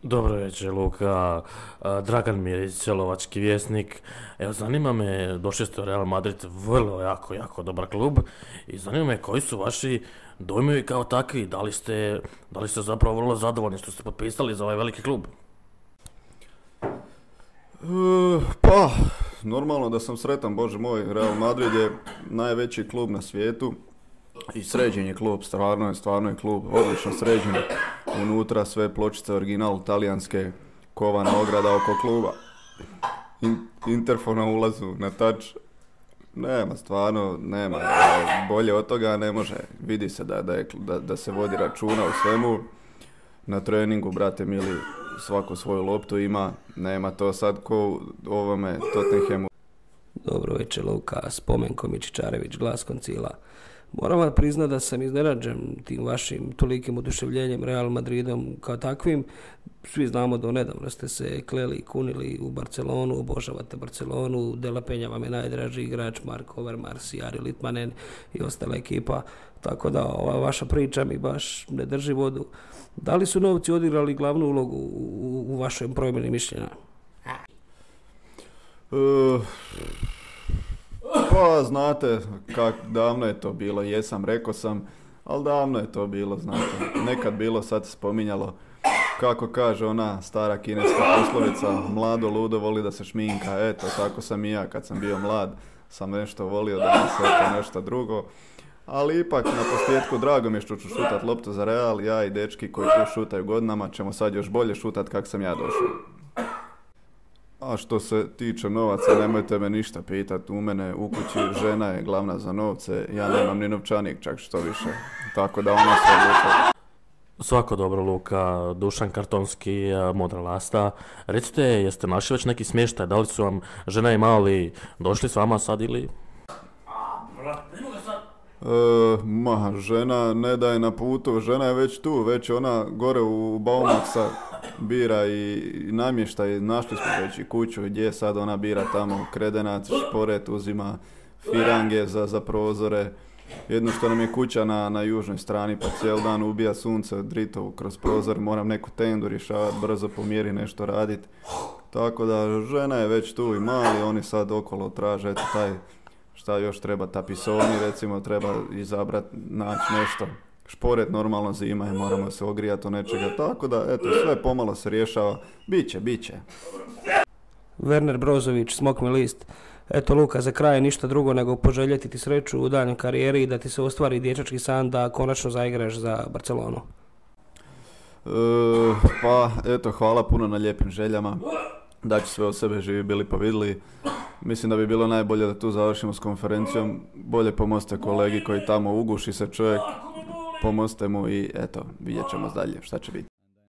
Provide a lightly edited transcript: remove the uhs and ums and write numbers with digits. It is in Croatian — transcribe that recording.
Dobro večer, Luka. Dragan Mirić, Celovački vjesnik. Evo, zanima me, došli ste u Real Madrid, vrlo jako dobar klub. I zanima me koji su vaši dojmovi kao takvi, da li ste zapravo vrlo zadovoljni što ste potpisali za ovaj veliki klub? Pa, normalno da sam sretan, bože moj, Real Madrid je najveći klub na svijetu i sređen je klub, stvarno je klub odlično sređen, unutra sve pločice original talijanske, kovana ograda oko kluba, interfon na ulazu, na touch, nema, bolje od toga ne može, vidi se da se vodi računa u svemu, na treningu, brate mili, svako svoju loptu ima, nema to sad ko u ovome Tottenhamu. Dobro večer, Luka, Spomenko Mičičarević, Glas Koncila. Moram vam priznati da sam iznenađen tim vašim tolikim oduševljenjem Real Madridom kao takvim. Svi znamo da nedavno ste se kleli i kunili u Barcelonu, obožavate Barcelonu, De La Peña vam je najdraži igrač, Marko Overmars, Jari Litmanen i ostala ekipa. Tako da ova vaša priča mi baš ne drži vodu. Da li su novci odigrali glavnu ulogu u vašem promjeni mišljenja? Pa znate davno je to bilo, jesam, rekao sam, ali davno je to bilo, znate, nekad bilo, sad se spominjalo, kako kaže ona stara kineska poslovica, mlado ludo voli da se šminka, eto, tako sam i ja kad sam bio mlad, sam nešto volio da mi se nešto drugo, ali ipak na posljedku drago mi je što ću šutat loptu za Real, ja i dečki koji tu šutaju godinama ćemo sad još bolje šutat kak sam ja došao. A što se tiče novaca, nemojte me ništa pitat, u mene u kući žena je glavna za novce, ja nemam ni novčanik čak što više, tako da ona se odlučuje. Svako dobro, Luka. Dušan Kartonski, Modra Lasta. Recite, jeste našli već neki smještaj, da li su vam žena i mali došli s vama sad ili? Žena ne da je na putu, žena je već tu, već ona gore u Baumaxa bira i namještaj, našli smo već i kuću gdje sad ona bira tamo kredenac, šporet, uzima firange za prozore. Jedno što nam je kuća na južnoj strani pa cijel dan ubija sunce, drito kroz prozor, moram neku tendu rješavati, brzo po mjeri nešto raditi. Tako da žena je već tu i mali, oni sad okolo traže, eto taj, šta još treba, tapisoni recimo, treba izabrati, naći nešto. Šporet normalno zima i moramo se ogrijati od nečega, tako da eto sve pomalo se rješava, biće. Werner Brozović, Smokvi list. Eto, Luka, za kraj ništa drugo nego poželjeti ti sreću u daljnjoj karijeri i da ti se ostvari dječački san da konačno zaigraš za Barcelonu. Pa eto, hvala puno na lijepim željama, da će sve od sebe živi bili pa vidjeli. Mislim da bi bilo najbolje da tu završimo s konferencijom, bolje pomozite kolegi koji tamo uguši se čovjek, pomozite mu i eto, vidjet ćemo dalje šta će biti.